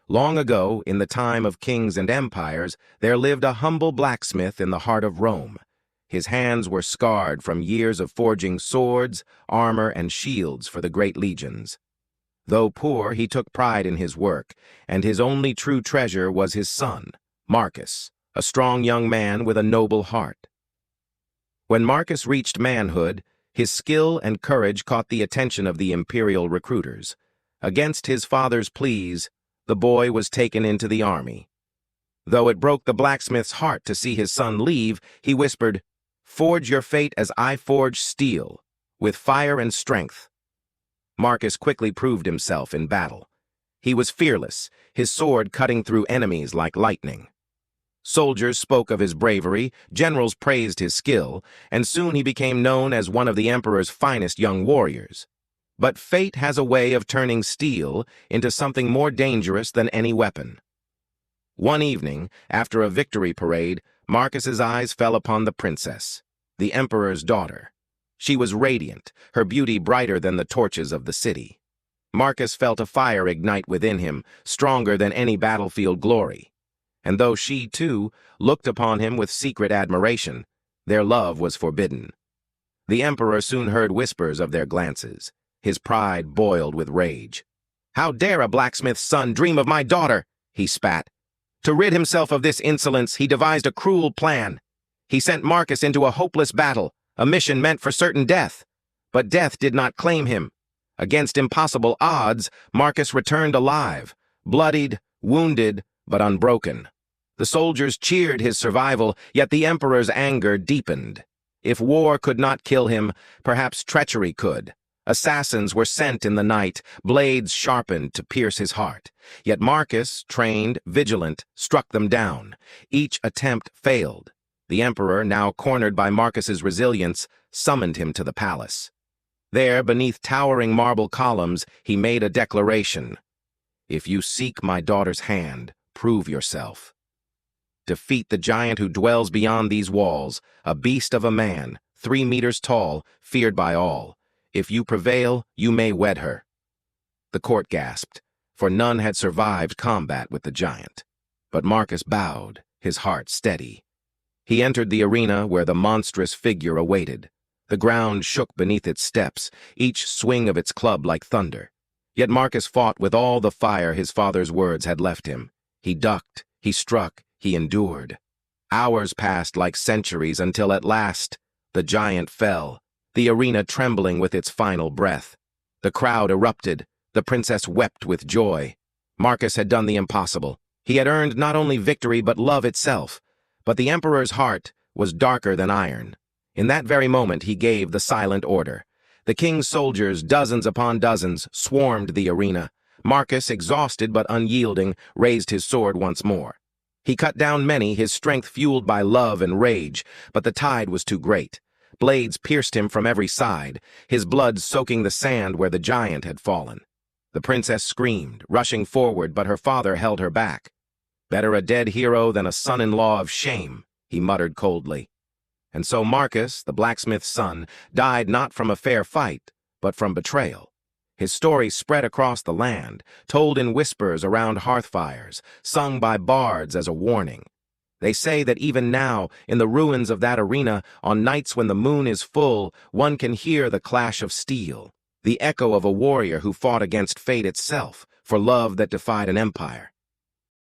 Long ago, in the time of kings and empires, there lived a humble blacksmith in the heart of Rome. His hands were scarred from years of forging swords, armor, and shields for the great legions. Though poor, he took pride in his work, and his only true treasure was his son, Marcus, a strong young man with a noble heart. When Marcus reached manhood, his skill and courage caught the attention of the imperial recruiters. Against his father's pleas, the boy was taken into the army. Though it broke the blacksmith's heart to see his son leave, he whispered, "Forge your fate as I forge steel, with fire and strength." Marcus quickly proved himself in battle. He was fearless, his sword cutting through enemies like lightning. Soldiers spoke of his bravery, generals praised his skill, and soon he became known as one of the emperor's finest young warriors. But fate has a way of turning steel into something more dangerous than any weapon. One evening, after a victory parade, Marcus's eyes fell upon the princess, the emperor's daughter. She was radiant, her beauty brighter than the torches of the city. Marcus felt a fire ignite within him, stronger than any battlefield glory. And though she, too, looked upon him with secret admiration, their love was forbidden. The emperor soon heard whispers of their glances. His pride boiled with rage. "How dare a blacksmith's son dream of my daughter?" he spat. To rid himself of this insolence, he devised a cruel plan. He sent Marcus into a hopeless battle, a mission meant for certain death. But death did not claim him. Against impossible odds, Marcus returned alive, bloodied, wounded, but unbroken. The soldiers cheered his survival, yet the emperor's anger deepened. If war could not kill him, perhaps treachery could. Assassins were sent in the night, blades sharpened to pierce his heart. Yet Marcus, trained, vigilant, struck them down. Each attempt failed. The emperor, now cornered by Marcus's resilience, summoned him to the palace. There, beneath towering marble columns, he made a declaration. "If you seek my daughter's hand, prove yourself. Defeat the giant who dwells beyond these walls, a beast of a man, 3 meters tall, feared by all. If you prevail, you may wed her." The court gasped, for none had survived combat with the giant. But Marcus bowed, his heart steady. He entered the arena where the monstrous figure awaited. The ground shook beneath its steps, each swing of its club like thunder. Yet Marcus fought with all the fire his father's words had left him. He ducked, he struck, he endured. Hours passed like centuries until at last the giant fell, the arena trembling with its final breath. The crowd erupted. The princess wept with joy. Marcus had done the impossible. He had earned not only victory but love itself. But the emperor's heart was darker than iron. In that very moment he gave the silent order. The king's soldiers, dozens upon dozens, swarmed the arena. Marcus, exhausted but unyielding, raised his sword once more. He cut down many, his strength fueled by love and rage, but the tide was too great. Blades pierced him from every side, his blood soaking the sand where the giant had fallen. The princess screamed, rushing forward, but her father held her back. "Better a dead hero than a son-in-law of shame," he muttered coldly. And so Marcus, the blacksmith's son, died not from a fair fight, but from betrayal. His story spread across the land, told in whispers around hearthfires, sung by bards as a warning. They say that even now, in the ruins of that arena, on nights when the moon is full, one can hear the clash of steel, the echo of a warrior who fought against fate itself, for love that defied an empire.